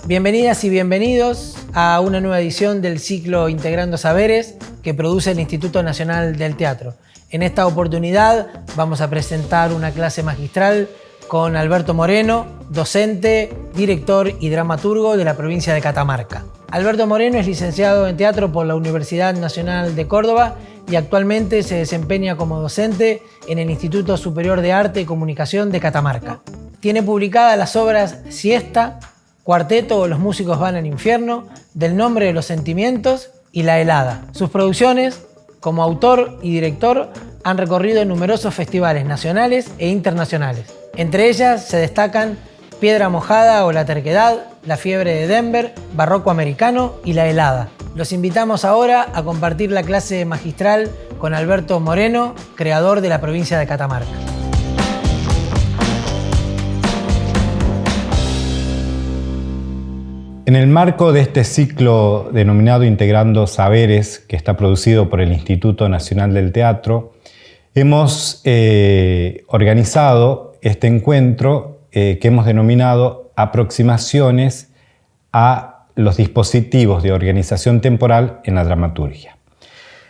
Bienvenidas y bienvenidos a una nueva edición del ciclo Integrando Saberes que produce el Instituto Nacional del Teatro. En esta oportunidad vamos a presentar una clase magistral con Alberto Moreno, docente, director y dramaturgo de la provincia de Catamarca. Alberto Moreno es licenciado en teatro por la Universidad Nacional de Córdoba y actualmente se desempeña como docente en el Instituto Superior de Arte y Comunicación de Catamarca. Tiene publicadas las obras Siesta, Cuarteto o Los músicos van al infierno, Del nombre de los sentimientos y La helada. Sus producciones, como autor y director, han recorrido numerosos festivales nacionales e internacionales. Entre ellas se destacan Piedra Mojada o La Terquedad, La Fiebre de Denver, Barroco Americano y La helada. Los invitamos ahora a compartir la clase magistral con Alberto Moreno, creador de la provincia de Catamarca. En el marco de este ciclo denominado Integrando Saberes, que está producido por el Instituto Nacional del Teatro, hemos organizado este encuentro que hemos denominado Aproximaciones a los dispositivos de organización temporal en la dramaturgia.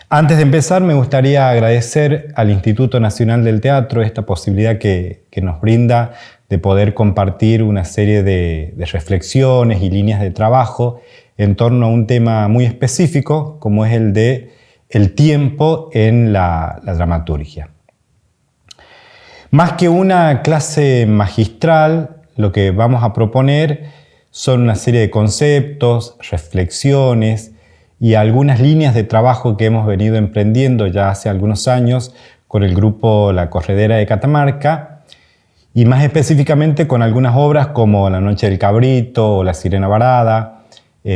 Antes de empezar, me gustaría agradecer al Instituto Nacional del Teatro esta posibilidad que nos brinda de poder compartir una serie de reflexiones y líneas de trabajo en torno a un tema muy específico, como es el de el tiempo en la dramaturgia. Más que una clase magistral, lo que vamos a proponer son una serie de conceptos, reflexiones y algunas líneas de trabajo que hemos venido emprendiendo ya hace algunos años con el grupo La Corredera de Catamarca, y más específicamente con algunas obras como La Noche del Cabrito o La Sirena Varada,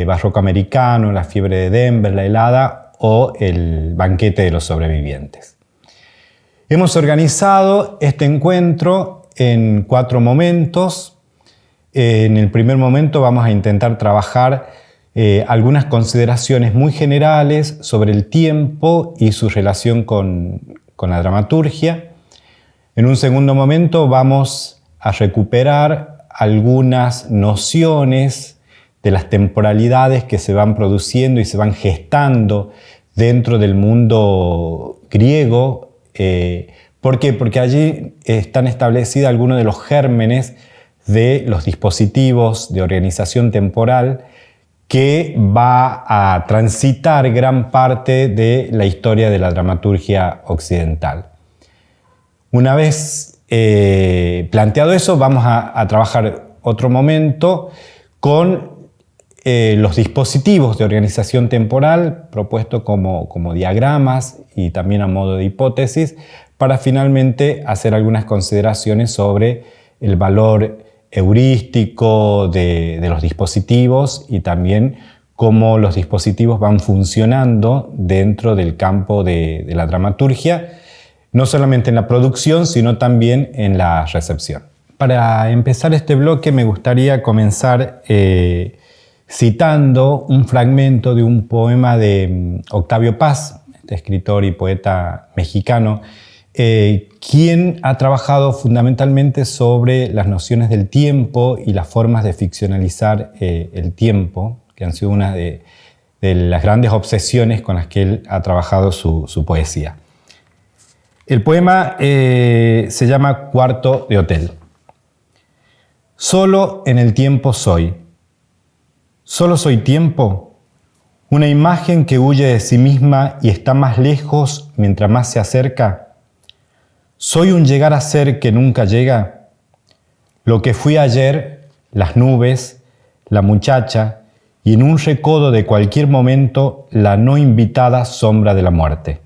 Barroco Americano, La Fiebre de Denver, La helada o El Banquete de los Sobrevivientes. Hemos organizado este encuentro en 4 momentos. En el primer momento vamos a intentar trabajar algunas consideraciones muy generales sobre el tiempo y su relación con la dramaturgia. En un segundo momento vamos a recuperar algunas nociones de las temporalidades que se van produciendo y se van gestando dentro del mundo griego. ¿Por qué? Porque allí están establecidos algunos de los gérmenes de los dispositivos de organización temporal que va a transitar gran parte de la historia de la dramaturgia occidental. Una vez planteado eso, vamos a trabajar otro momento con los dispositivos de organización temporal propuestos como diagramas y también a modo de hipótesis para finalmente hacer algunas consideraciones sobre el valor heurístico de los dispositivos y también cómo los dispositivos van funcionando dentro del campo de la dramaturgia, no solamente en la producción, sino también en la recepción. Para empezar este bloque me gustaría comenzar citando un fragmento de un poema de Octavio Paz, este escritor y poeta mexicano, quien ha trabajado fundamentalmente sobre las nociones del tiempo y las formas de ficcionalizar el tiempo, que han sido una de las grandes obsesiones con las que él ha trabajado su poesía. El poema se llama Cuarto de Hotel. Solo en el tiempo soy. Solo soy tiempo, una imagen que huye de sí misma y está más lejos mientras más se acerca. Soy un llegar a ser que nunca llega. Lo que fui ayer, las nubes, la muchacha y en un recodo de cualquier momento la no invitada sombra de la muerte.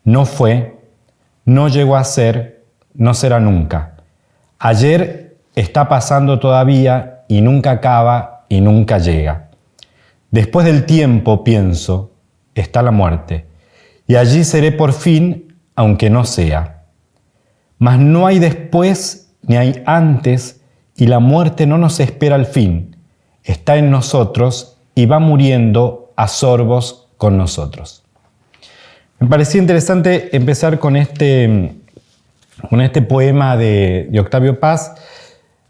No fue, no llegó a ser, no será nunca. Ayer está pasando todavía y nunca acaba y nunca llega. Después del tiempo, pienso, está la muerte, y allí seré por fin, aunque no sea. Mas no hay después ni hay antes, y la muerte no nos espera al fin. Está en nosotros y va muriendo a sorbos con nosotros. Me parecía interesante empezar con este con este poema de Octavio Paz,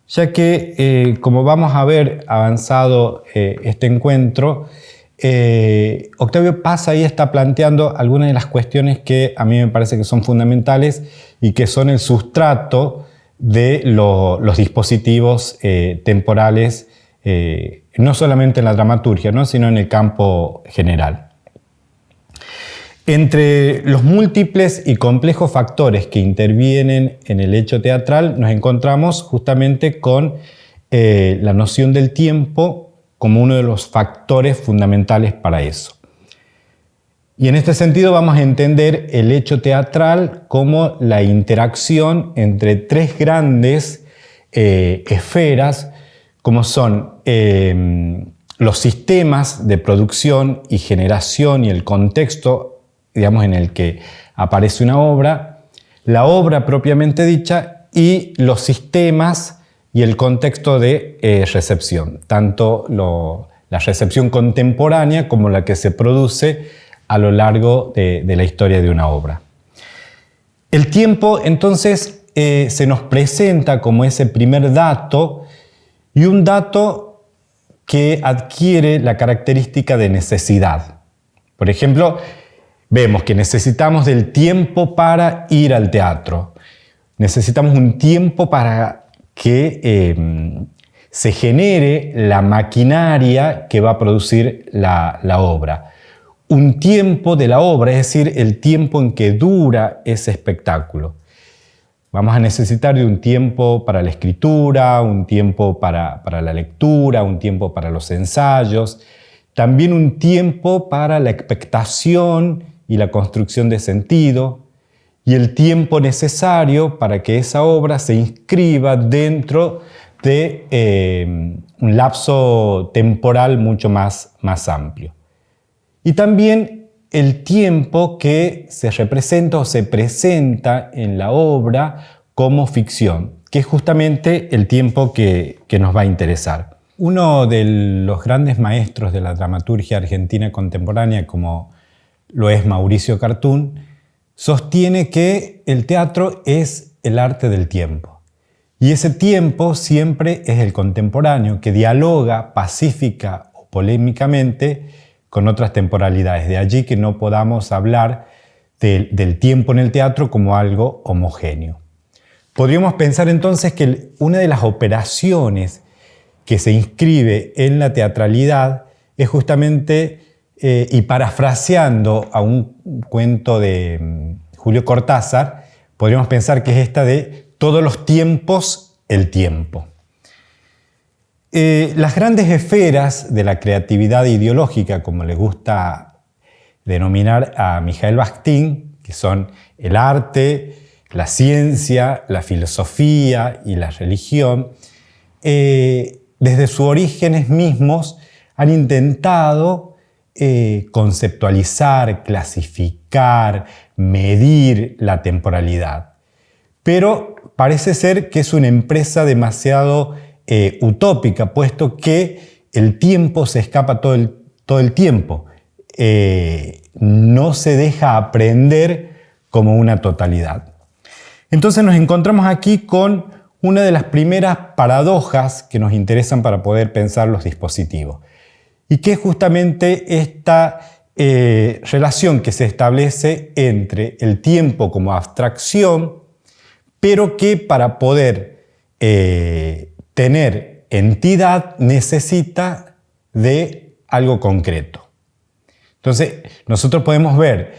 ya que, como vamos a ver avanzado este encuentro, Octavio Paz ahí está planteando algunas de las cuestiones que a mí me parece que son fundamentales y que son el sustrato de los dispositivos temporales, no solamente en la dramaturgia, ¿no?, sino en el campo general. Entre los múltiples y complejos factores que intervienen en el hecho teatral, nos encontramos justamente con la noción del tiempo como uno de los factores fundamentales para eso. Y en este sentido vamos a entender el hecho teatral como la interacción entre tres grandes esferas, como son los sistemas de producción y generación y el contexto, digamos, en el que aparece una obra, la obra propiamente dicha y los sistemas y el contexto de recepción, tanto la recepción contemporánea como la que se produce a lo largo de la historia de una obra. El tiempo, entonces, se nos presenta como ese primer dato, y un dato que adquiere la característica de necesidad. Por ejemplo, vemos que necesitamos del tiempo para ir al teatro. Necesitamos un tiempo para que se genere la maquinaria que va a producir la obra. Un tiempo de la obra, es decir, el tiempo en que dura ese espectáculo. Vamos a necesitar de un tiempo para la escritura, un tiempo para la lectura, un tiempo para los ensayos, también un tiempo para la expectación y la construcción de sentido, y el tiempo necesario para que esa obra se inscriba dentro de un lapso temporal mucho más amplio. Y también el tiempo que se representa o se presenta en la obra como ficción, que es justamente el tiempo que nos va a interesar. Uno de los grandes maestros de la dramaturgia argentina contemporánea, como lo es Mauricio Cartún, sostiene que el teatro es el arte del tiempo. Y ese tiempo siempre es el contemporáneo, que dialoga pacífica o polémicamente con otras temporalidades. De allí que no podamos hablar del tiempo en el teatro como algo homogéneo. Podríamos pensar entonces que una de las operaciones que se inscribe en la teatralidad es justamente, y parafraseando a un cuento de Julio Cortázar, podríamos pensar que es esta de todos los tiempos, el tiempo. Las grandes esferas de la creatividad ideológica, como le gusta denominar a Mikhail Bakhtin, que son el arte, la ciencia, la filosofía y la religión, desde sus orígenes mismos han intentado conceptualizar, clasificar, medir la temporalidad. Pero parece ser que es una empresa demasiado utópica, puesto que el tiempo se escapa todo el tiempo. No se deja aprender como una totalidad. Entonces nos encontramos aquí con una de las primeras paradojas que nos interesan para poder pensar los dispositivos. Y que es justamente esta relación que se establece entre el tiempo como abstracción, pero que para poder tener entidad necesita de algo concreto. Entonces, nosotros podemos ver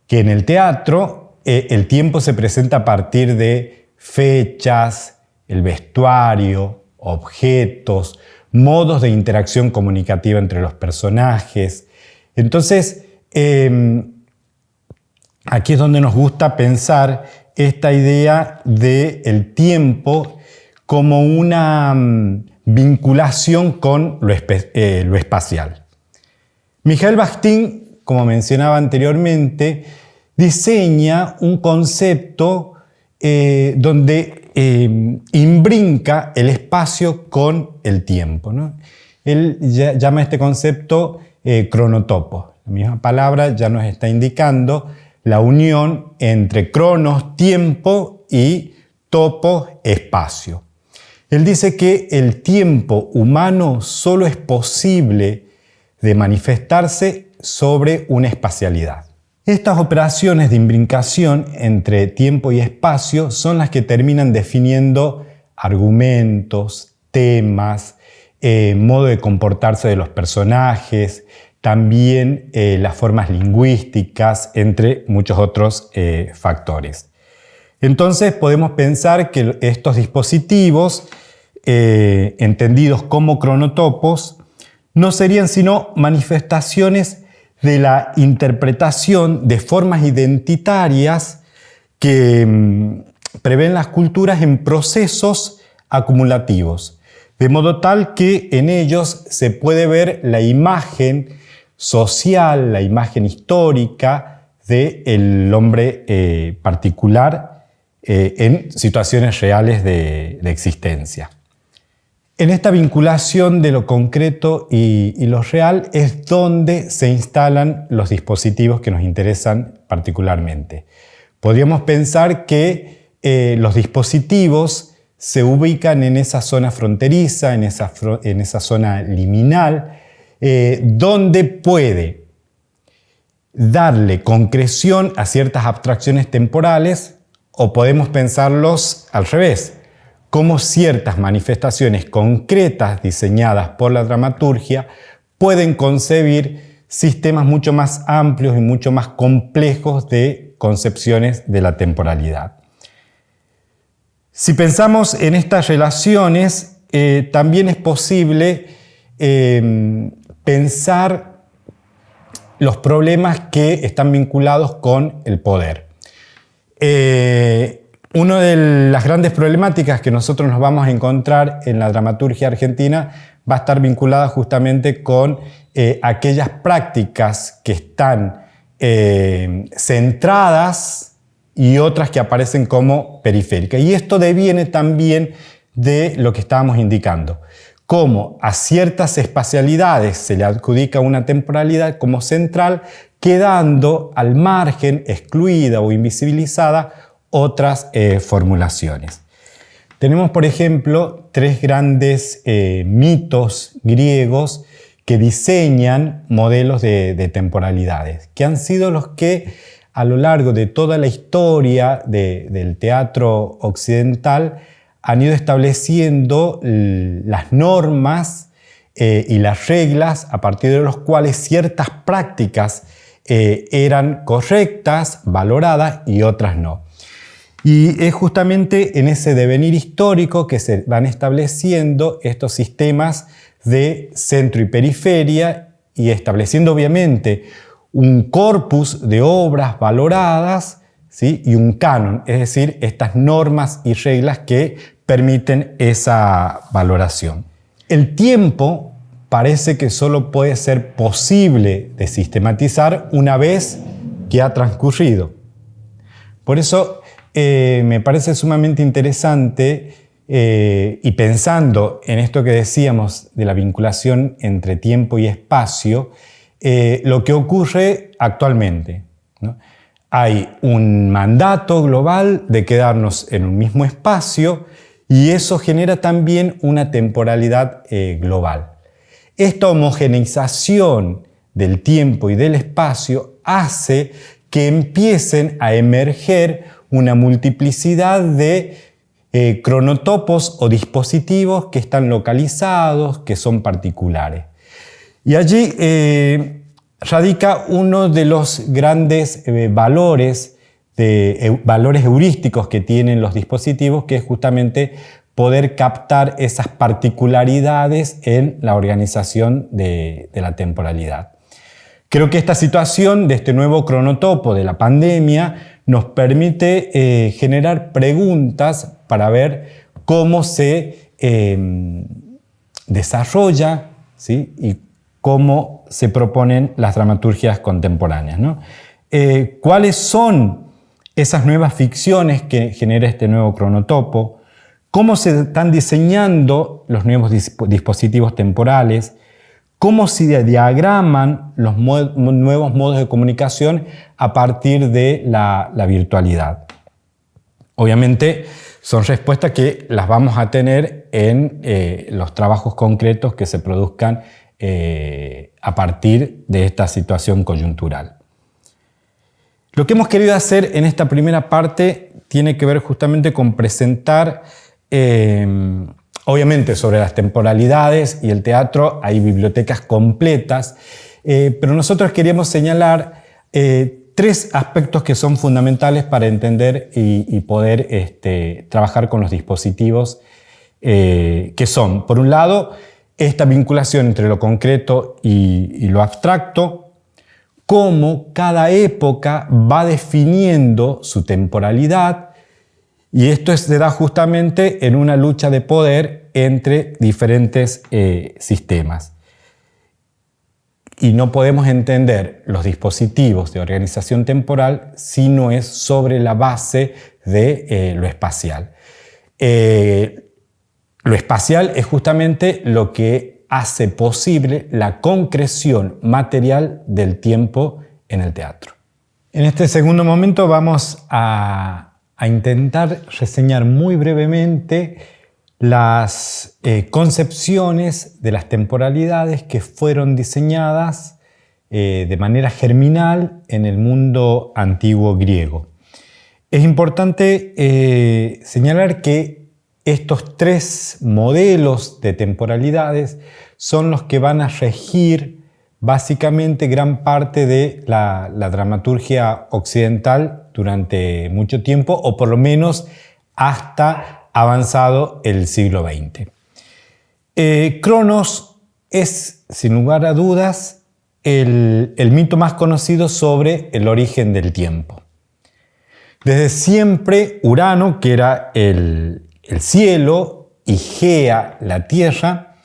que en el teatro el tiempo se presenta a partir de fechas, el vestuario, objetos, modos de interacción comunicativa entre los personajes. Entonces, aquí es donde nos gusta pensar esta idea del tiempo como una vinculación con lo espacial. Mikhail Bakhtin, como mencionaba anteriormente, diseña un concepto donde imbrinca el espacio con el tiempo, ¿no? Él llama este concepto cronotopo. La misma palabra ya nos está indicando la unión entre cronos, tiempo, y topo, espacio. Él dice que el tiempo humano solo es posible de manifestarse sobre una espacialidad. Estas operaciones de imbricación entre tiempo y espacio son las que terminan definiendo argumentos, temas, modo de comportarse de los personajes, también las formas lingüísticas, entre muchos otros factores. Entonces podemos pensar que estos dispositivos, entendidos como cronotopos, no serían sino manifestaciones de la interpretación de formas identitarias que prevén las culturas en procesos acumulativos, de modo tal que en ellos se puede ver la imagen social, la imagen histórica del hombre particular en situaciones reales de existencia. En esta vinculación de lo concreto y lo real es donde se instalan los dispositivos que nos interesan particularmente. Podríamos pensar que los dispositivos se ubican en esa zona fronteriza, en esa zona liminal, donde puede darle concreción a ciertas abstracciones temporales, o podemos pensarlos al revés, como ciertas manifestaciones concretas diseñadas por la dramaturgia pueden concebir sistemas mucho más amplios y mucho más complejos de concepciones de la temporalidad. Si pensamos en estas relaciones, también es posible pensar los problemas que están vinculados con el poder. Una de las grandes problemáticas que nosotros nos vamos a encontrar en la dramaturgia argentina va a estar vinculada justamente con aquellas prácticas que están centradas y otras que aparecen como periféricas. Y esto deviene también de lo que estábamos indicando, cómo a ciertas espacialidades se le adjudica una temporalidad como central, quedando al margen, excluida o invisibilizada, otras formulaciones. Tenemos, por ejemplo, tres grandes mitos griegos que diseñan modelos de temporalidades, que han sido los que a lo largo de toda la historia del teatro occidental han ido estableciendo las normas y las reglas a partir de los cuales ciertas prácticas eran correctas, valoradas y otras no. Y es justamente en ese devenir histórico que se van estableciendo estos sistemas de centro y periferia y estableciendo obviamente un corpus de obras valoradas, ¿sí? Y un canon, es decir, estas normas y reglas que permiten esa valoración. El tiempo parece que solo puede ser posible de sistematizar una vez que ha transcurrido. Por eso me parece sumamente interesante y pensando en esto que decíamos de la vinculación entre tiempo y espacio, lo que ocurre actualmente, ¿no? Hay un mandato global de quedarnos en un mismo espacio y eso genera también una temporalidad global. Esta homogeneización del tiempo y del espacio hace que empiecen a emerger una multiplicidad de cronotopos o dispositivos que están localizados, que son particulares. Y allí radica uno de los grandes valores heurísticos que tienen los dispositivos, que es justamente poder captar esas particularidades en la organización de la temporalidad. Creo que esta situación de este nuevo cronotopo de la pandemia nos permite generar preguntas para ver cómo se desarrolla, ¿sí? Y cómo se proponen las dramaturgias contemporáneas, ¿no? ¿Cuáles son esas nuevas ficciones que genera este nuevo cronotopo? ¿Cómo se están diseñando los nuevos dispositivos temporales? ¿Cómo se diagraman los nuevos modos de comunicación a partir de la virtualidad? Obviamente son respuestas que las vamos a tener en los trabajos concretos que se produzcan a partir de esta situación coyuntural. Lo que hemos querido hacer en esta primera parte tiene que ver justamente con presentar, obviamente sobre las temporalidades y el teatro hay bibliotecas completas, pero nosotros queríamos señalar tres aspectos que son fundamentales para entender y poder trabajar con los dispositivos, que son, por un lado, esta vinculación entre lo concreto y lo abstracto, cómo cada época va definiendo su temporalidad, y esto se da justamente en una lucha de poder entre diferentes sistemas. Y no podemos entender los dispositivos de organización temporal si no es sobre la base de lo espacial. Lo espacial es justamente lo que hace posible la concreción material del tiempo en el teatro. En este segundo momento vamos a intentar reseñar muy brevemente las concepciones de las temporalidades que fueron diseñadas de manera germinal en el mundo antiguo griego. Es importante señalar que estos tres modelos de temporalidades son los que van a regir básicamente gran parte de la dramaturgia occidental durante mucho tiempo, o por lo menos hasta avanzado el siglo XX. Cronos es, sin lugar a dudas, el mito más conocido sobre el origen del tiempo. Desde siempre, Urano, que era el cielo, y Gea, la tierra,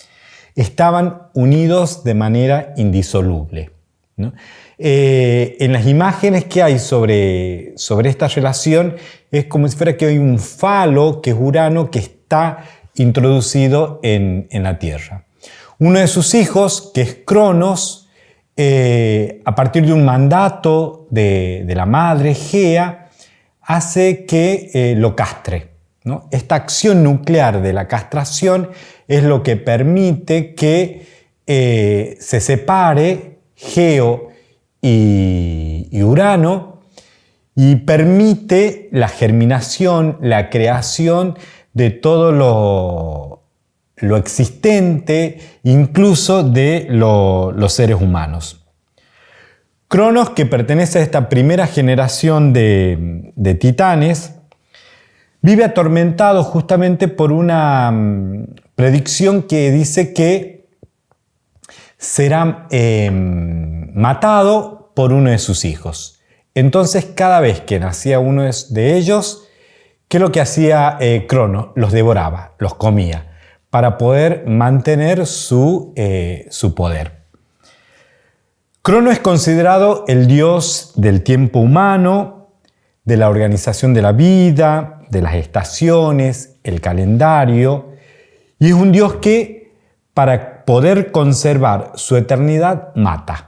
estaban unidos de manera indisoluble, ¿no? En las imágenes que hay sobre esta relación es como si fuera que hay un falo, que es Urano, que está introducido en la Tierra. Uno de sus hijos, que es Cronos, a partir de un mandato de la madre Gea, hace que lo castre, ¿no? Esta acción nuclear de la castración es lo que permite que se separe Geo y Urano, y permite la germinación, la creación de todo lo existente, incluso de los seres humanos. Cronos, que pertenece a esta primera generación de titanes, vive atormentado justamente por una predicción que dice que será matado por uno de sus hijos. Entonces, cada vez que nacía uno de ellos, ¿qué es lo que hacía Cronos? Los devoraba, los comía, para poder mantener su poder. Cronos es considerado el dios del tiempo humano, de la organización de la vida, de las estaciones, el calendario, y es un dios que, para poder conservar su eternidad, mata.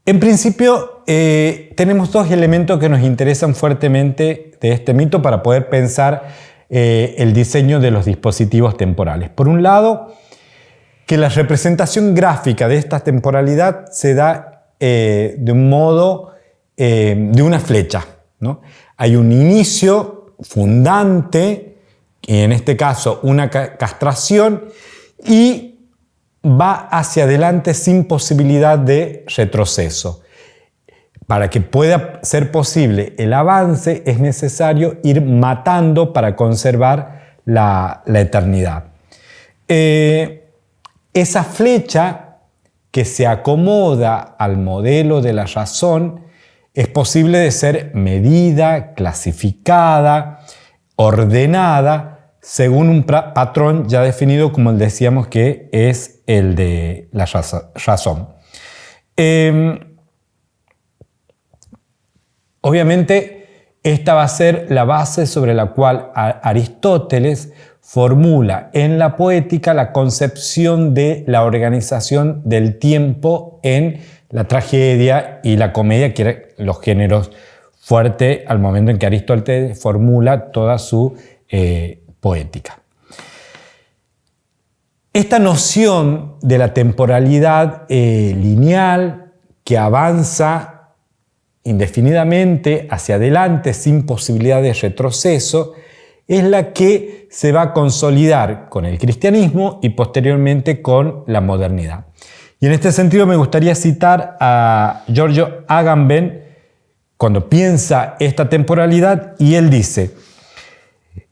En principio, tenemos dos elementos que nos interesan fuertemente de este mito para poder pensar el diseño de los dispositivos temporales. Por un lado, que la representación gráfica de esta temporalidad se da de un modo de una flecha, ¿no? Hay un inicio fundante, y en este caso una castración, y va hacia adelante sin posibilidad de retroceso. Para que pueda ser posible el avance es necesario ir matando para conservar la eternidad. Esa flecha que se acomoda al modelo de la razón es posible de ser medida, clasificada, ordenada, según un patrón ya definido, como decíamos que es el de la razón. Obviamente, esta va a ser la base sobre la cual Aristóteles formula en la poética la concepción de la organización del tiempo en la tragedia y la comedia, que eran los géneros fuerte al momento en que Aristóteles formula toda su poética. Esta noción de la temporalidad lineal que avanza indefinidamente hacia adelante sin posibilidad de retroceso es la que se va a consolidar con el cristianismo y posteriormente con la modernidad. Y en este sentido me gustaría citar a Giorgio Agamben cuando piensa esta temporalidad, y él dice: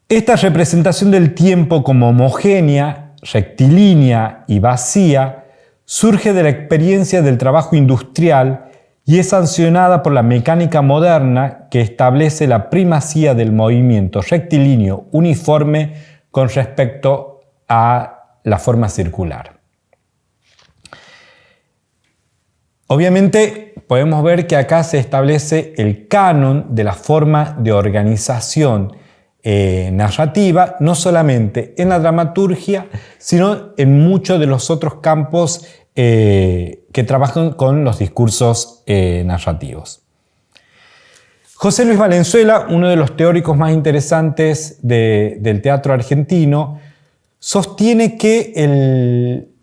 esta representación del tiempo como homogénea, rectilínea y vacía surge de la experiencia del trabajo industrial y es sancionada por la mecánica moderna que establece la primacía del movimiento rectilíneo uniforme con respecto a la forma circular. Obviamente podemos ver que acá se establece el canon de la forma de organización narrativa, no solamente en la dramaturgia, sino en muchos de los otros campos que trabajan con los discursos narrativos. José Luis Valenzuela, uno de los teóricos más interesantes del teatro argentino, sostiene que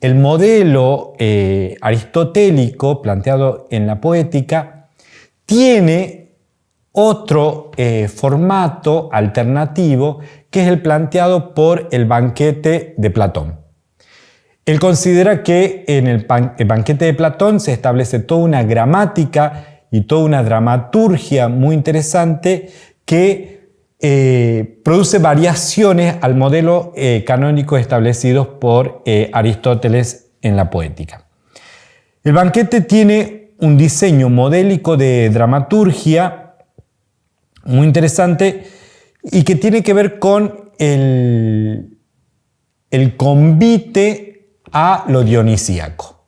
el modelo aristotélico planteado en la poética tiene otro formato alternativo, que es el planteado por el banquete de Platón. Él considera que en el banquete de Platón se establece toda una gramática y toda una dramaturgia muy interesante que produce variaciones al modelo canónico establecido por Aristóteles en la poética. El banquete tiene un diseño modélico de dramaturgia muy interesante y que tiene que ver con el convite a lo dionisíaco.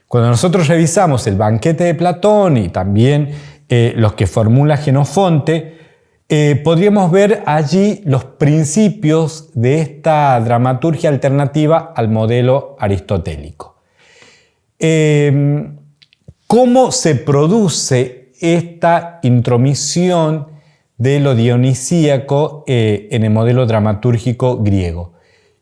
Cuando nosotros revisamos el banquete de Platón y también los que formula Jenofonte, podríamos ver allí los principios de esta dramaturgia alternativa al modelo aristotélico. ¿Cómo se produce esta intromisión de lo dionisíaco en el modelo dramatúrgico griego?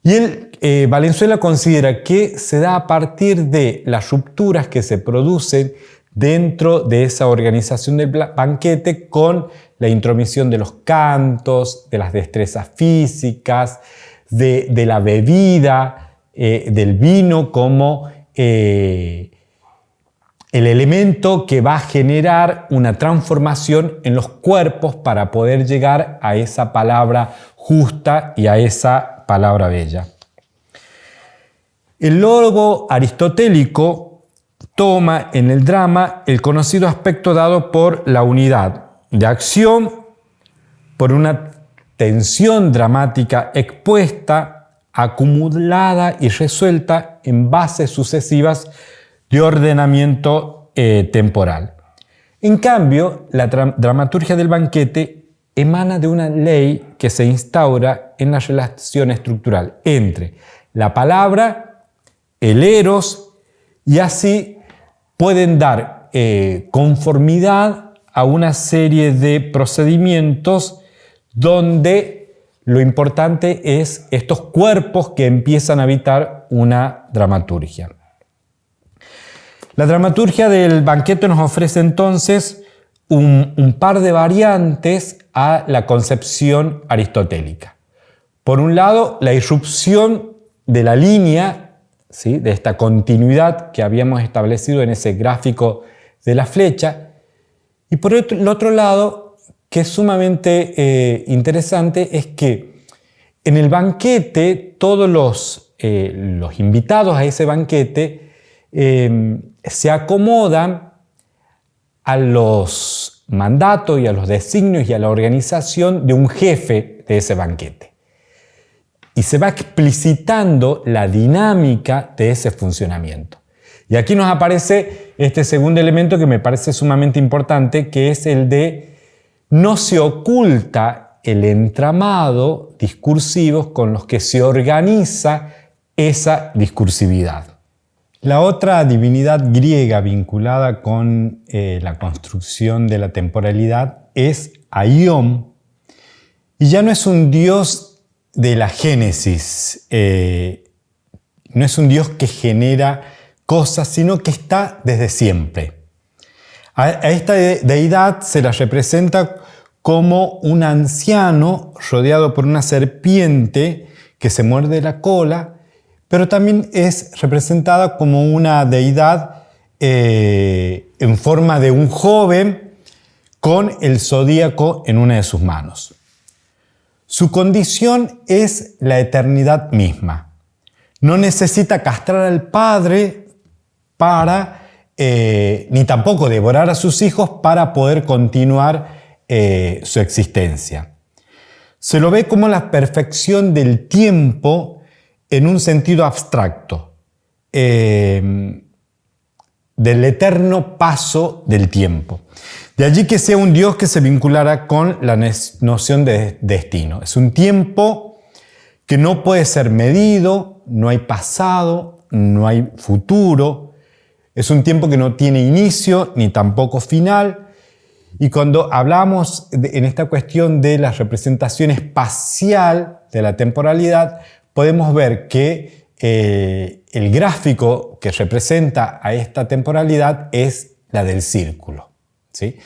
Y Valenzuela considera que se da a partir de las rupturas que se producen dentro de esa organización del banquete con la intromisión de los cantos, de las destrezas físicas, de la bebida, del vino como el elemento que va a generar una transformación en los cuerpos para poder llegar a esa palabra justa y a esa palabra bella. El logo aristotélico toma en el drama el conocido aspecto dado por la unidad de acción, por una tensión dramática expuesta, acumulada y resuelta en bases sucesivas de ordenamiento temporal. En cambio, la dramaturgia del banquete emana de una ley que se instaura en la relación estructural entre la palabra, el eros, y así pueden dar conformidad a una serie de procedimientos donde lo importante es estos cuerpos que empiezan a habitar una dramaturgia. La dramaturgia del banquete nos ofrece entonces un par de variantes a la concepción aristotélica. Por un lado, la irrupción de la línea, ¿sí?, de esta continuidad que habíamos establecido en ese gráfico de la flecha, y por el otro lado, que es sumamente interesante, es que en el banquete todos los invitados a ese banquete se acomodan a los mandatos y a los designios y a la organización de un jefe de ese banquete. Y se va explicitando la dinámica de ese funcionamiento. Y aquí nos aparece este segundo elemento que me parece sumamente importante, que es el de no se oculta el entramado discursivo con los que se organiza esa discursividad. La otra divinidad griega vinculada con la construcción de la temporalidad es Aión, y ya no es un Dios de la Génesis, no es un Dios que genera cosas, sino que está desde siempre. A esta deidad se la representa como un anciano rodeado por una serpiente que se muerde la cola, pero también es representada como una deidad en forma de un joven con el zodíaco en una de sus manos. Su condición es la eternidad misma. No necesita castrar al padre ni tampoco devorar a sus hijos para poder continuar su existencia. Se lo ve como la perfección del tiempo en un sentido abstracto, del eterno paso del tiempo. De allí que sea un Dios que se vinculara con la noción de destino. Es un tiempo que no puede ser medido, no hay pasado, no hay futuro. Es un tiempo que no tiene inicio ni tampoco final. Y cuando hablamos en esta cuestión de la representación espacial de la temporalidad, podemos ver que el gráfico que representa a esta temporalidad es la del círculo, ¿sí?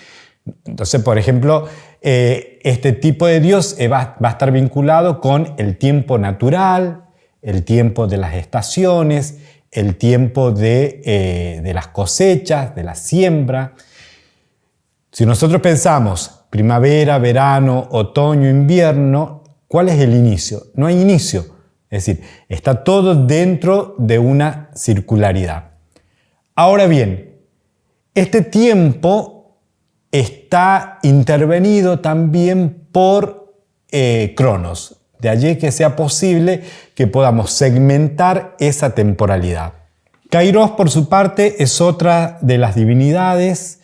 Entonces, por ejemplo, este tipo de Dios va a estar vinculado con el tiempo natural, el tiempo de las estaciones, el tiempo de las cosechas, de la siembra. Si nosotros pensamos primavera, verano, otoño, invierno, ¿cuál es el inicio? No hay inicio. Es decir, está todo dentro de una circularidad. Ahora bien, este tiempo está intervenido también por Cronos. De allí que sea posible que podamos segmentar esa temporalidad. Kairos, por su parte, es otra de las divinidades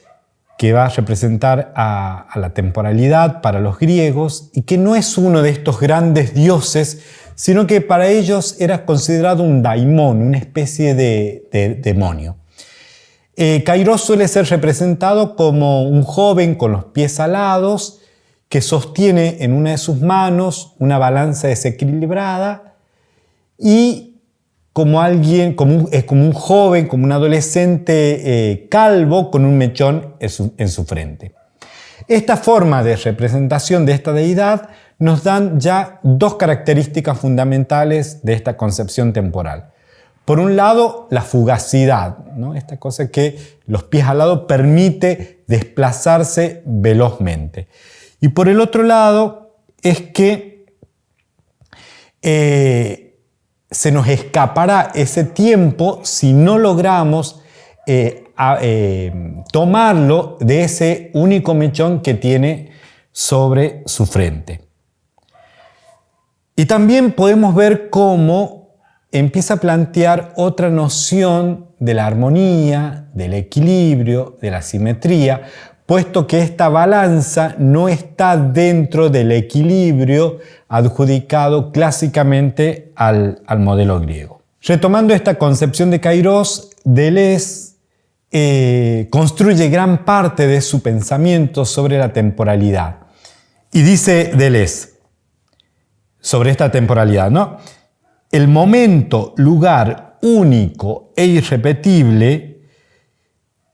que va a representar a la temporalidad para los griegos y que no es uno de estos grandes dioses, sino que para ellos era considerado un daimón, una especie de demonio. Kairos suele ser representado como un joven con los pies alados que sostiene en una de sus manos una balanza desequilibrada y es como un joven, como un adolescente calvo con un mechón en su frente. Esta forma de representación de esta deidad nos dan ya dos características fundamentales de esta concepción temporal. Por un lado, la fugacidad, ¿no? Esta cosa que los pies alados permite desplazarse velozmente. Y por el otro lado, es que se nos escapará ese tiempo si no logramos tomarlo de ese único mechón que tiene sobre su frente. Y también podemos ver cómo empieza a plantear otra noción de la armonía, del equilibrio, de la simetría, puesto que esta balanza no está dentro del equilibrio adjudicado clásicamente al modelo griego. Retomando esta concepción de Kairos, Deleuze construye gran parte de su pensamiento sobre la temporalidad. Y dice Deleuze sobre esta temporalidad, ¿no? El momento, lugar único e irrepetible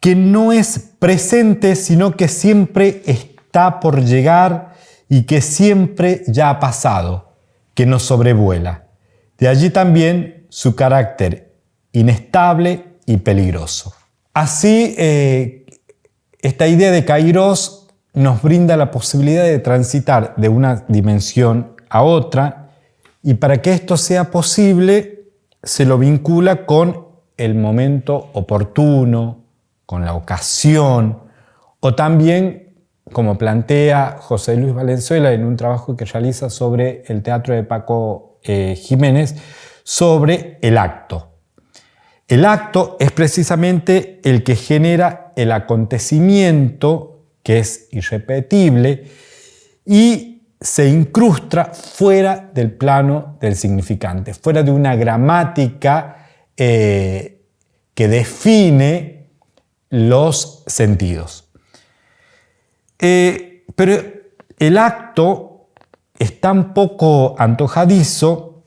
que no es presente, sino que siempre está por llegar y que siempre ya ha pasado, que nos sobrevuela. De allí también su carácter inestable y peligroso. Así, esta idea de Kairos nos brinda la posibilidad de transitar de una dimensión a otra, y para que esto sea posible, se lo vincula con el momento oportuno, con la ocasión, o también, como plantea José Luis Valenzuela en un trabajo que realiza sobre el teatro de Paco Jiménez, sobre el acto. El acto es precisamente el que genera el acontecimiento, que es irrepetible, y se incrusta fuera del plano del significante, fuera de una gramática que define los sentidos. Pero el acto es tan poco antojadizo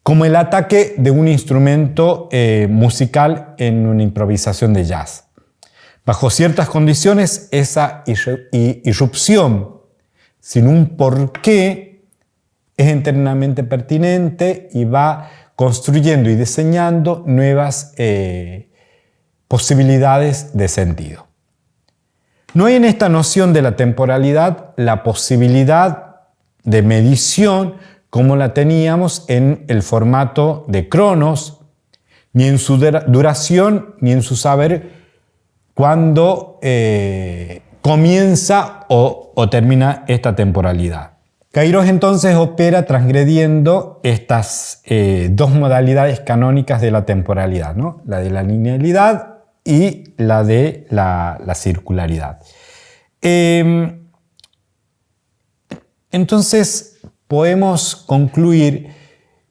como el ataque de un instrumento musical en una improvisación de jazz. Bajo ciertas condiciones, esa irrupción sin un porqué es eternamente pertinente y va construyendo y diseñando nuevas posibilidades de sentido. No hay en esta noción de la temporalidad la posibilidad de medición como la teníamos en el formato de Cronos, ni en su duración, ni en su saber cuándo comienza o termina esta temporalidad. Kairos entonces opera transgrediendo estas dos modalidades canónicas de la temporalidad, ¿no? La de la linealidad y la de la circularidad. Entonces podemos concluir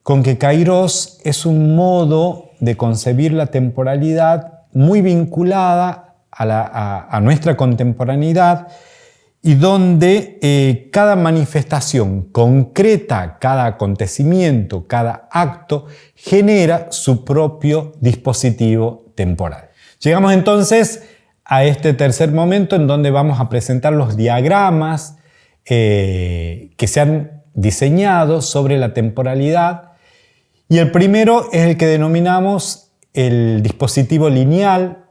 con que Kairos es un modo de concebir la temporalidad muy vinculada a nuestra contemporaneidad, y donde cada manifestación concreta, cada acontecimiento, cada acto genera su propio dispositivo temporal. Llegamos entonces a este tercer momento en donde vamos a presentar los diagramas que se han diseñado sobre la temporalidad, y el primero es el que denominamos el dispositivo lineal,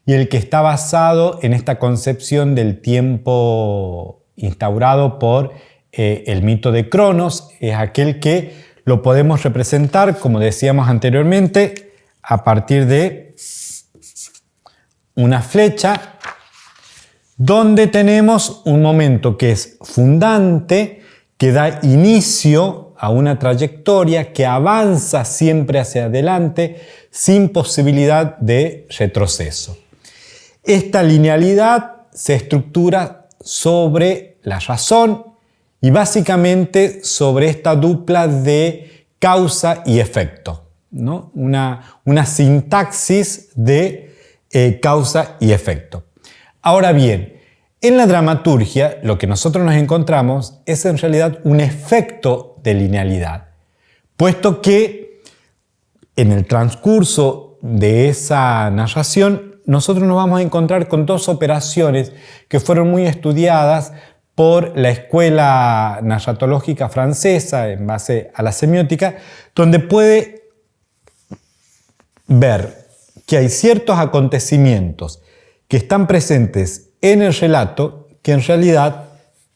y el que está basado en esta concepción del tiempo instaurado por el mito de Cronos. Es aquel que lo podemos representar, como decíamos anteriormente, a partir de una flecha, donde tenemos un momento que es fundante, que da inicio a una trayectoria que avanza siempre hacia adelante sin posibilidad de retroceso. Esta linealidad se estructura sobre la razón y básicamente sobre esta dupla de causa y efecto, ¿no? Una sintaxis de causa y efecto. Ahora bien, en la dramaturgia lo que nosotros nos encontramos es en realidad un efecto de linealidad, puesto que en el transcurso de esa narración nosotros nos vamos a encontrar con dos operaciones que fueron muy estudiadas por la escuela narratológica francesa en base a la semiótica, donde puede ver que hay ciertos acontecimientos que están presentes en el relato que en realidad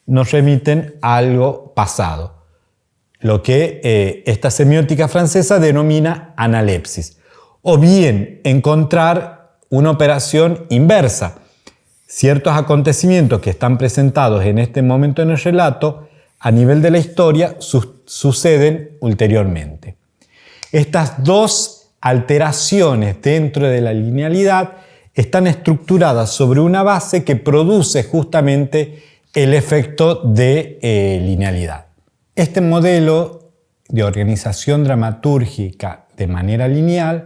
nos remiten a algo pasado, lo que esta semiótica francesa denomina analepsis, o bien encontrar una operación inversa. Ciertos acontecimientos que están presentados en este momento en el relato, a nivel de la historia, suceden ulteriormente. Estas dos alteraciones dentro de la linealidad están estructuradas sobre una base que produce justamente el efecto de linealidad. Este modelo de organización dramatúrgica de manera lineal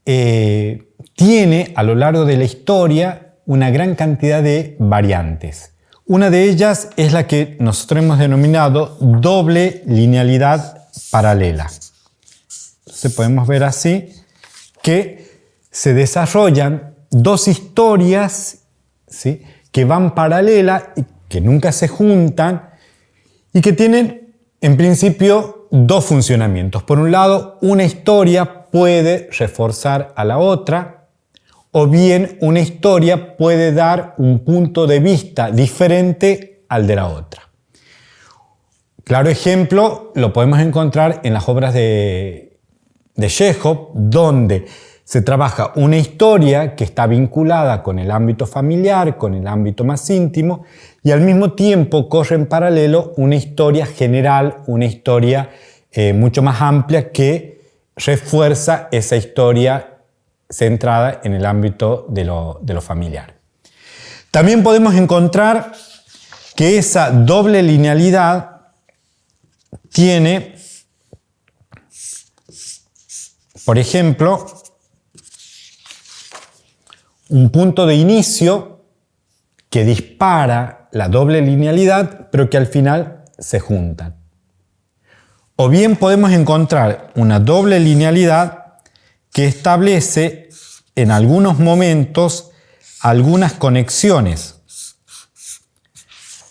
tiene a lo largo de la historia una gran cantidad de variantes. Una de ellas es la que nosotros hemos denominado doble linealidad paralela. Entonces podemos ver así que se desarrollan dos historias, ¿sí?, que van paralelas y que nunca se juntan y que tienen en principio dos funcionamientos. Por un lado, una historia puede reforzar a la otra, o bien una historia puede dar un punto de vista diferente al de la otra. Claro ejemplo lo podemos encontrar en las obras de Chekhov, donde se trabaja una historia que está vinculada con el ámbito familiar, con el ámbito más íntimo, y al mismo tiempo corre en paralelo una historia general, una historia mucho más amplia que refuerza esa historia centrada en el ámbito de lo familiar. También podemos encontrar que esa doble linealidad tiene, por ejemplo, un punto de inicio que dispara la doble linealidad, pero que al final se juntan. O bien podemos encontrar una doble linealidad que establece en algunos momentos algunas conexiones,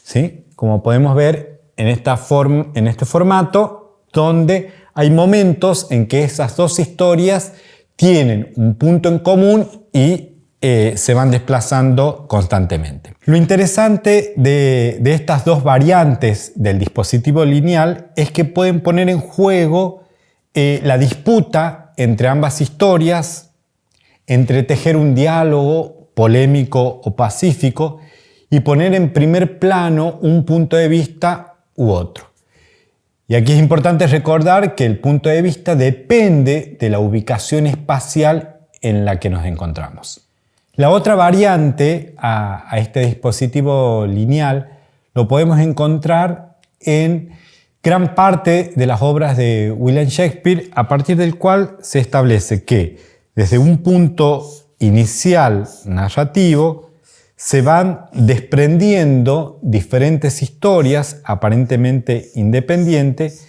¿sí? Como podemos ver en este formato, donde hay momentos en que esas dos historias tienen un punto en común y se van desplazando constantemente. Lo interesante de estas dos variantes del dispositivo lineal es que pueden poner en juego la disputa entre ambas historias, entre tejer un diálogo polémico o pacífico y poner en primer plano un punto de vista u otro. Y aquí es importante recordar que el punto de vista depende de la ubicación espacial en la que nos encontramos. La otra variante a este dispositivo lineal lo podemos encontrar en gran parte de las obras de William Shakespeare, a partir del cual se establece que desde un punto inicial narrativo se van desprendiendo diferentes historias aparentemente independientes,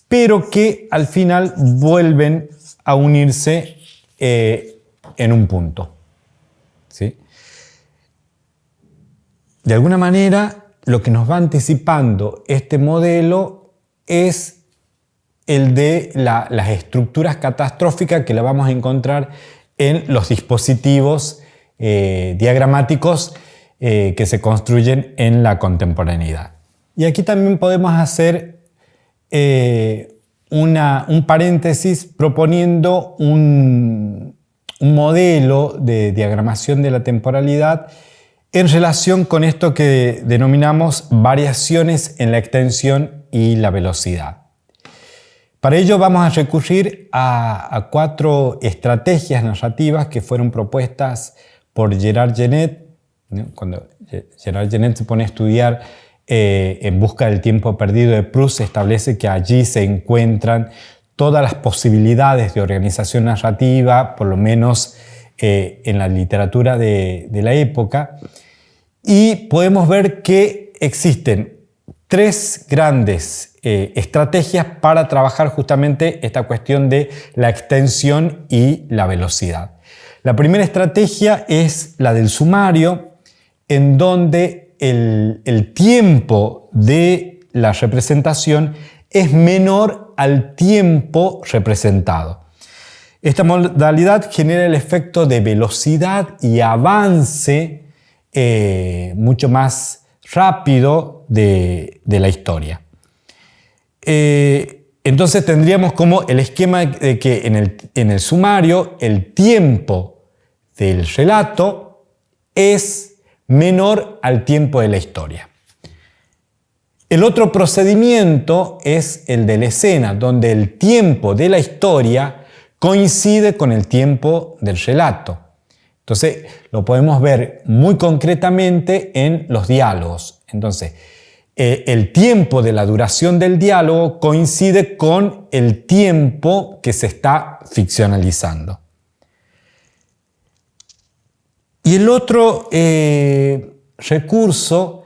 pero que al final vuelven a unirse en un punto. ¿Sí? De alguna manera, lo que nos va anticipando este modelo es el de las estructuras catastróficas que la vamos a encontrar en los dispositivos diagramáticos que se construyen en la contemporaneidad. Y aquí también podemos hacer un paréntesis proponiendo un modelo de diagramación de la temporalidad en relación con esto que denominamos variaciones en la extensión y la velocidad. Para ello vamos a recurrir a 4 estrategias narrativas que fueron propuestas por Gerard Genette, ¿no? Cuando Gerard Genette se pone a estudiar En busca del tiempo perdido de Proust, se establece que allí se encuentran todas las posibilidades de organización narrativa, por lo menos en la literatura de la época, y podemos ver que existen 3 grandes estrategias para trabajar justamente esta cuestión de la extensión y la velocidad. La primera estrategia es la del sumario, en donde el tiempo de la representación es menor al tiempo representado. Esta modalidad genera el efecto de velocidad y avance mucho más rápido de la historia. Entonces tendríamos como el esquema de que en el sumario el tiempo del relato es menor al tiempo de la historia. El otro procedimiento es el de la escena, donde el tiempo de la historia coincide con el tiempo del relato. Entonces lo podemos ver muy concretamente en los diálogos. Entonces, el tiempo de la duración del diálogo coincide con el tiempo que se está ficcionalizando. Y el otro recurso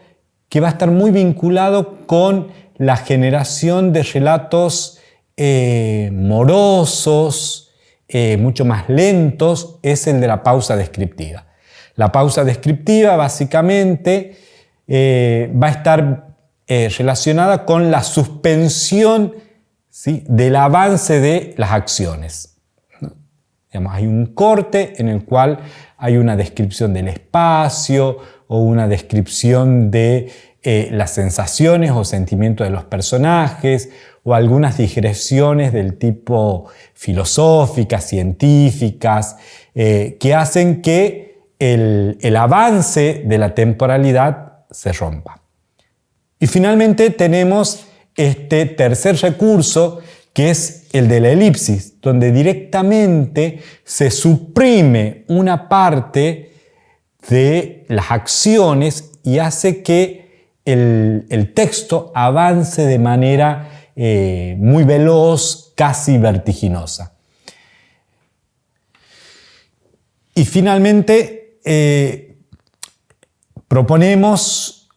que va a estar muy vinculado con la generación de relatos morosos, mucho más lentos, es el de la pausa descriptiva. La pausa descriptiva básicamente va a estar relacionada con la suspensión, ¿sí?, del avance de las acciones. Digamos, hay un corte en el cual hay una descripción del espacio o una descripción de las sensaciones o sentimientos de los personajes o algunas digresiones del tipo filosóficas, científicas, que hacen que el avance de la temporalidad se rompa. Y finalmente tenemos este tercer recurso, que es el de la elipsis, donde directamente se suprime una parte de las acciones y hace que el texto avance de manera muy veloz, casi vertiginosa. Y finalmente, proponemos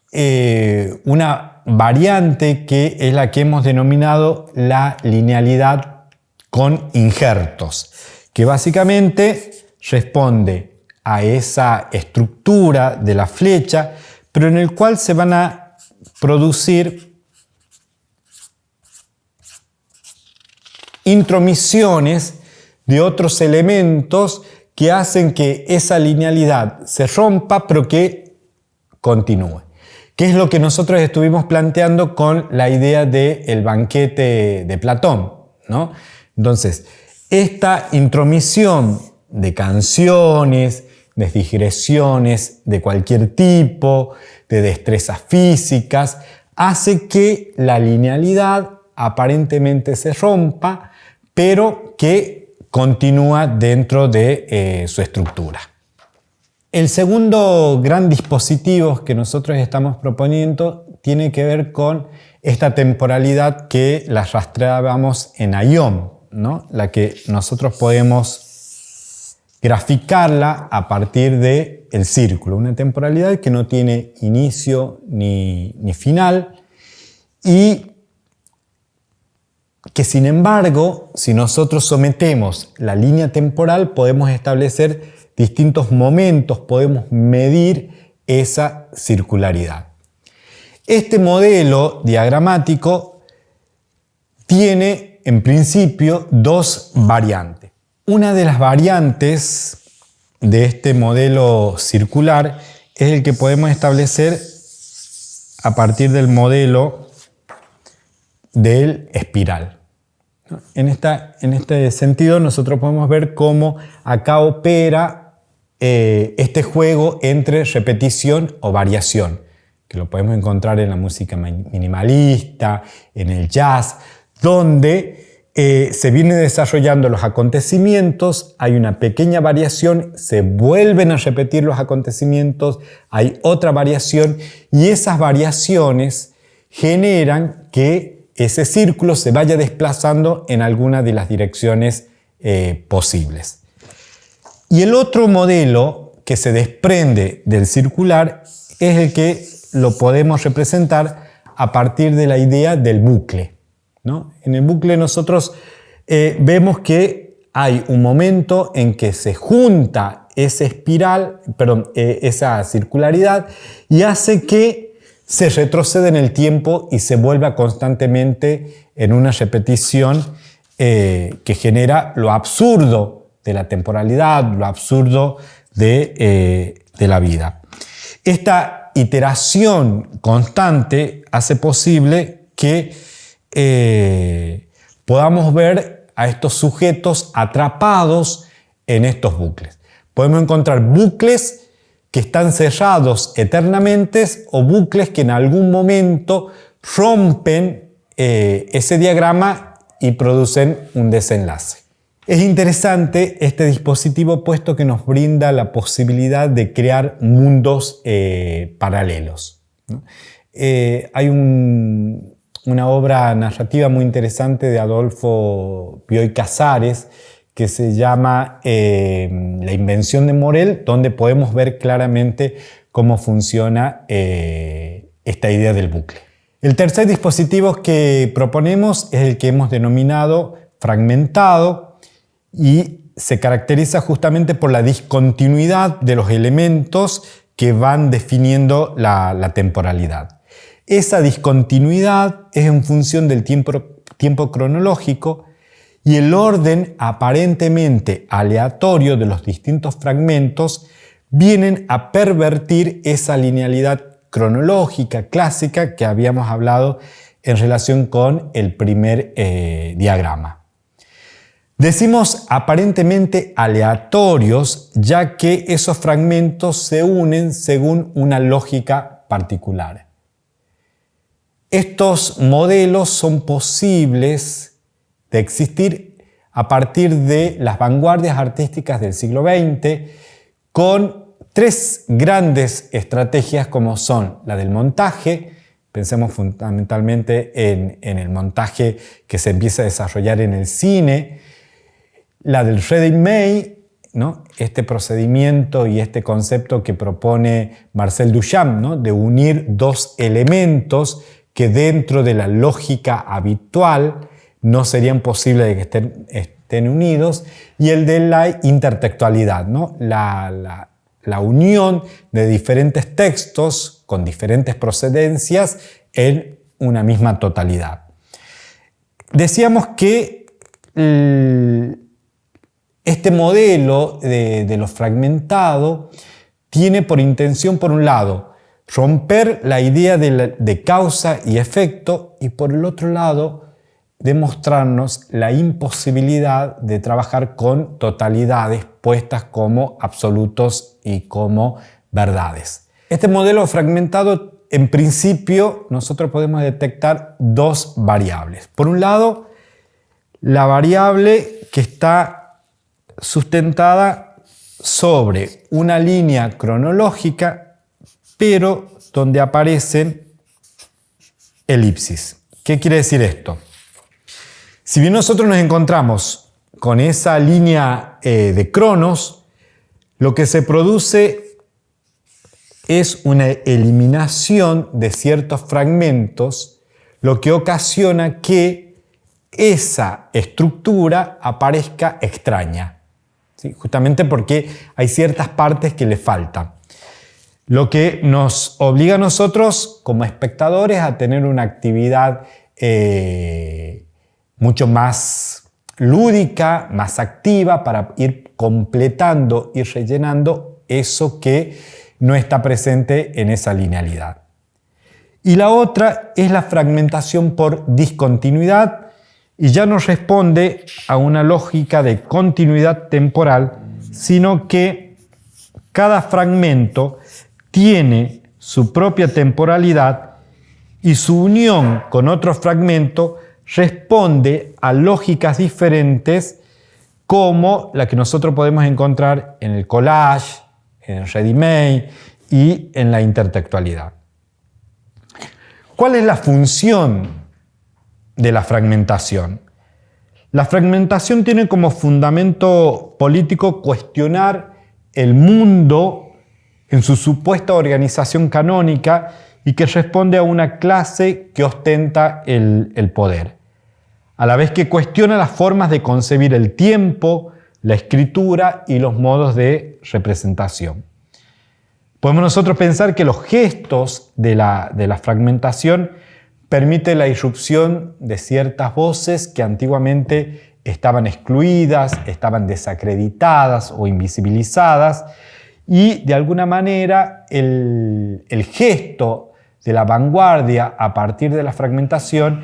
una variante que es la que hemos denominado la linealidad con injertos, que básicamente responde a esa estructura de la flecha, pero en el cual se van a producir intromisiones de otros elementos que hacen que esa linealidad se rompa, pero que continúe. ¿Qué es lo que nosotros estuvimos planteando con la idea del banquete de Platón, ¿no? Entonces, esta intromisión de canciones, de digresiones de cualquier tipo, de destrezas físicas, hace que la linealidad aparentemente se rompa, pero que continúa dentro de su estructura. El segundo gran dispositivo que nosotros estamos proponiendo tiene que ver con esta temporalidad que la rastreábamos en Ion, ¿no? La que nosotros podemos graficarla a partir del círculo, una temporalidad que no tiene inicio ni final y que sin embargo, si nosotros sometemos la línea temporal, podemos establecer distintos momentos, podemos medir esa circularidad. Este modelo diagramático tiene en principio dos variantes. Una de las variantes de este modelo circular es el que podemos establecer a partir del modelo del espiral. En este sentido, nosotros podemos ver cómo acá opera este juego entre repetición o variación, que lo podemos encontrar en la música minimalista, en el jazz, donde se vienen desarrollando los acontecimientos, hay una pequeña variación, se vuelven a repetir los acontecimientos, hay otra variación y esas variaciones generan que ese círculo se vaya desplazando en alguna de las direcciones posibles. Y el otro modelo que se desprende del circular es el que lo podemos representar a partir de la idea del bucle, ¿no? En el bucle nosotros vemos que hay un momento en que se junta esa circularidad y hace que se retrocede en el tiempo y se vuelva constantemente en una repetición que genera lo absurdo de la temporalidad, lo absurdo de la vida. Esta iteración constante hace posible que podamos ver a estos sujetos atrapados en estos bucles. Podemos encontrar bucles que están cerrados eternamente o bucles que en algún momento rompen ese diagrama y producen un desenlace. Es interesante este dispositivo puesto que nos brinda la posibilidad de crear mundos paralelos, ¿no? Hay una obra narrativa muy interesante de Adolfo Bioy Casares que se llama La invención de Morel, donde podemos ver claramente cómo funciona esta idea del bucle. El tercer dispositivo que proponemos es el que hemos denominado fragmentado y se caracteriza justamente por la discontinuidad de los elementos que van definiendo la temporalidad. Esa discontinuidad es en función del tiempo cronológico y el orden aparentemente aleatorio de los distintos fragmentos vienen a pervertir esa linealidad cronológica clásica que habíamos hablado en relación con el primer diagrama. Decimos aparentemente aleatorios ya que esos fragmentos se unen según una lógica particular. Estos modelos son posibles de existir a partir de las vanguardias artísticas del siglo XX con tres grandes estrategias como son la del montaje. Pensemos fundamentalmente en el montaje que se empieza a desarrollar en el cine, la del ready-made ¿no?, este procedimiento y este concepto que propone Marcel Duchamp, ¿no?, de unir dos elementos que dentro de la lógica habitual no serían posibles de que estén unidos, y el de la intertextualidad, ¿no?, la unión de diferentes textos con diferentes procedencias en una misma totalidad. Decíamos que este modelo de lo fragmentado tiene por intención, por un lado, romper la idea de causa y efecto, y por el otro lado, demostrarnos la imposibilidad de trabajar con totalidades puestas como absolutos y como verdades. Este modelo fragmentado, en principio, nosotros podemos detectar dos variables. Por un lado, la variable que está sustentada sobre una línea cronológica, pero donde aparecen elipsis. ¿Qué quiere decir esto? Si bien nosotros nos encontramos con esa línea de cronos, lo que se produce es una eliminación de ciertos fragmentos, lo que ocasiona que esa estructura aparezca extraña, ¿sí?, justamente porque hay ciertas partes que le faltan. Lo que nos obliga a nosotros como espectadores a tener una actividad mucho más lúdica, más activa, para ir completando y rellenando eso que no está presente en esa linealidad. Y la otra es la fragmentación por discontinuidad, y ya no responde a una lógica de continuidad temporal, sino que cada fragmento tiene su propia temporalidad y su unión con otro fragmento responde a lógicas diferentes, como la que nosotros podemos encontrar en el collage, en el ready-made y en la intertextualidad. ¿Cuál es la función de la fragmentación? La fragmentación tiene como fundamento político cuestionar el mundo en su supuesta organización canónica y que responde a una clase que ostenta el poder, a la vez que cuestiona las formas de concebir el tiempo, la escritura y los modos de representación. Podemos nosotros pensar que los gestos de la fragmentación permiten la irrupción de ciertas voces que antiguamente estaban excluidas, estaban desacreditadas o invisibilizadas, y de alguna manera el gesto de la vanguardia a partir de la fragmentación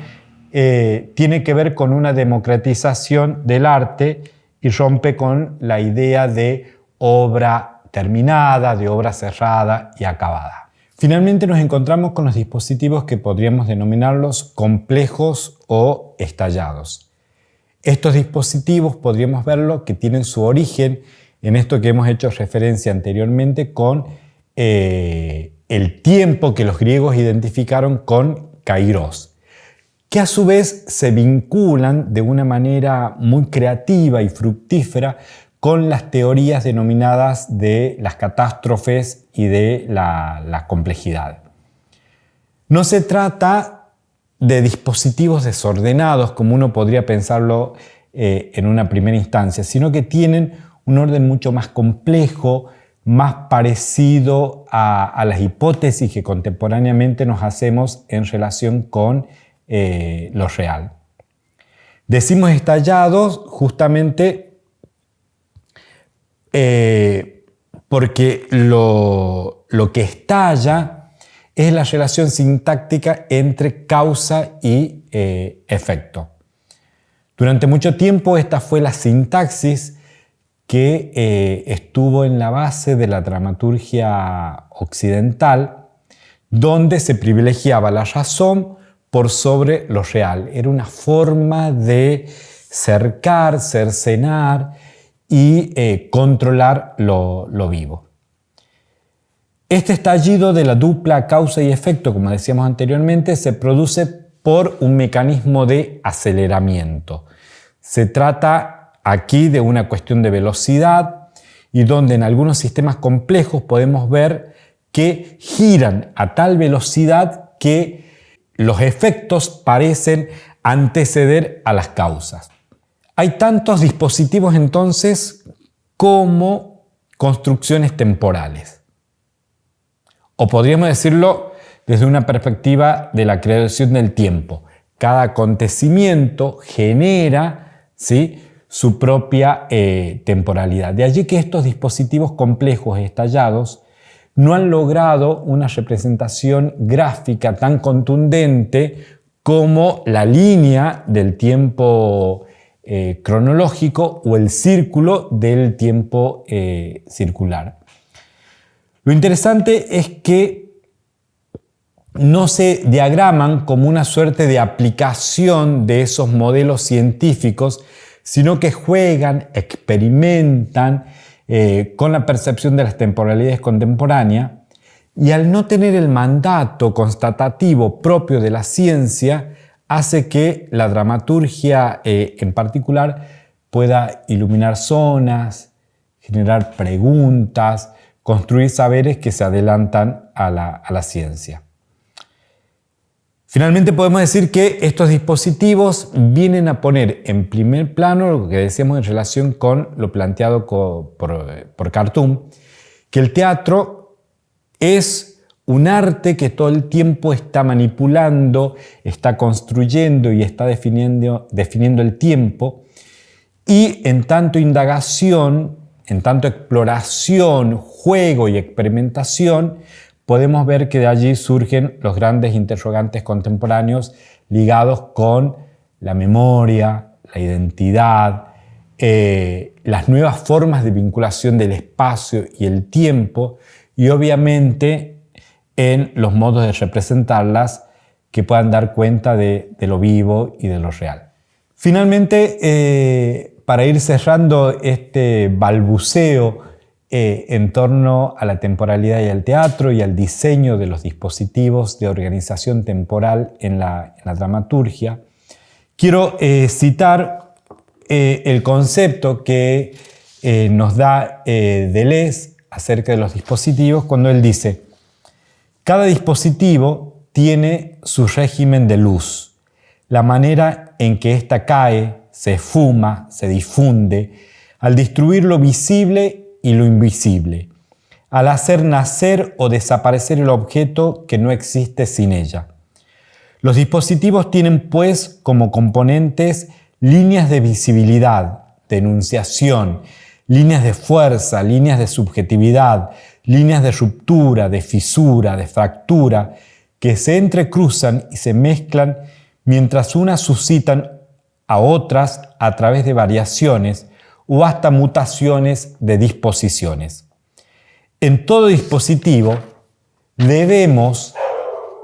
tiene que ver con una democratización del arte y rompe con la idea de obra terminada, de obra cerrada y acabada. Finalmente nos encontramos con los dispositivos que podríamos denominarlos complejos o estallados. Estos dispositivos podríamos verlo que tienen su origen en esto que hemos hecho referencia anteriormente con el tiempo que los griegos identificaron con kairos, que a su vez se vinculan de una manera muy creativa y fructífera con las teorías denominadas de las catástrofes y de la complejidad. No se trata de dispositivos desordenados, como uno podría pensarlo en una primera instancia, sino que tienen un orden mucho más complejo, más parecido a las hipótesis que contemporáneamente nos hacemos en relación con lo real. Decimos estallados justamente porque lo que estalla es la relación sintáctica entre causa y efecto. Durante mucho tiempo esta fue la sintaxis que estuvo en la base de la dramaturgia occidental, donde se privilegiaba la razón por sobre lo real. Era una forma de cercar, cercenar y controlar lo vivo. Este estallido de la dupla causa y efecto, como decíamos anteriormente, se produce por un mecanismo de aceleramiento. Se trata aquí de una cuestión de velocidad y donde en algunos sistemas complejos podemos ver que giran a tal velocidad que los efectos parecen anteceder a las causas. Hay tantos dispositivos entonces como construcciones temporales. O podríamos decirlo desde una perspectiva de la creación del tiempo. Cada acontecimiento genera, ¿sí?, su propia temporalidad. De allí que estos dispositivos complejos estallados no han logrado una representación gráfica tan contundente como la línea del tiempo cronológico o el círculo del tiempo circular. Lo interesante es que no se diagraman como una suerte de aplicación de esos modelos científicos, sino que juegan, experimentan con la percepción de las temporalidades contemporáneas, y al no tener el mandato constatativo propio de la ciencia, hace que la dramaturgia en particular pueda iluminar zonas, generar preguntas, construir saberes que se adelantan a la ciencia. Finalmente podemos decir que estos dispositivos vienen a poner en primer plano lo que decíamos en relación con lo planteado por Khartoum, que el teatro es un arte que todo el tiempo está manipulando, está construyendo y está definiendo el tiempo, y en tanto indagación, en tanto exploración, juego y experimentación, podemos ver que de allí surgen los grandes interrogantes contemporáneos ligados con la memoria, la identidad, las nuevas formas de vinculación del espacio y el tiempo, y obviamente en los modos de representarlas que puedan dar cuenta de lo vivo y de lo real. Finalmente, para ir cerrando este balbuceo en torno a la temporalidad y al teatro y al diseño de los dispositivos de organización temporal en la dramaturgia, quiero citar el concepto que nos da Deleuze acerca de los dispositivos cuando él dice: cada dispositivo tiene su régimen de luz, la manera en que ésta cae, se esfuma, se difunde, al distribuir lo visible y lo invisible, al hacer nacer o desaparecer el objeto que no existe sin ella. Los dispositivos tienen, pues, como componentes líneas de visibilidad, de enunciación, líneas de fuerza, líneas de subjetividad, líneas de ruptura, de fisura, de fractura, que se entrecruzan y se mezclan mientras unas suscitan a otras a través de variaciones o hasta mutaciones de disposiciones. En todo dispositivo debemos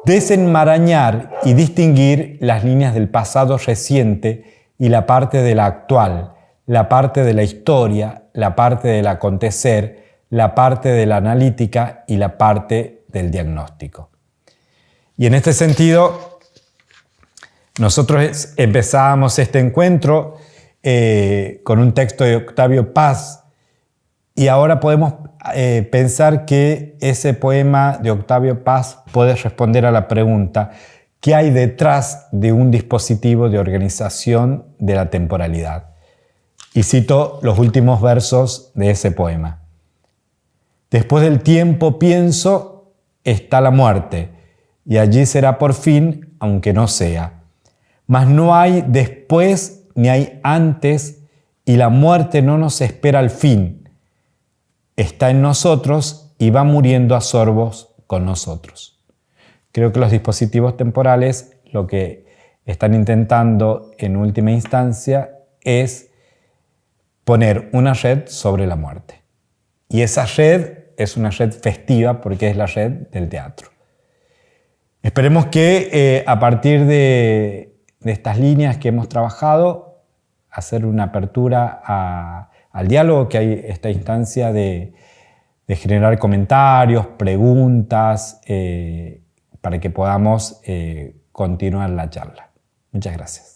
desenmarañar y distinguir las líneas del pasado reciente y la parte de la actual, la parte de la historia, la parte del acontecer, la parte de la analítica y la parte del diagnóstico. Y en este sentido, nosotros empezábamos este encuentro con un texto de Octavio Paz, y ahora podemos pensar que ese poema de Octavio Paz puede responder a la pregunta: ¿qué hay detrás de un dispositivo de organización de la temporalidad? Y cito los últimos versos de ese poema. Después del tiempo, pienso, está la muerte, y allí será por fin, aunque no sea. Mas no hay después ni hay antes, y la muerte no nos espera al fin. Está en nosotros y va muriendo a sorbos con nosotros. Creo que los dispositivos temporales lo que están intentando en última instancia es poner una red sobre la muerte. Y esa red es una red festiva porque es la red del teatro. Esperemos que a partir de estas líneas que hemos trabajado, hacer una apertura al diálogo, que hay esta instancia de generar comentarios, preguntas, para que podamos continuar la charla. Muchas gracias.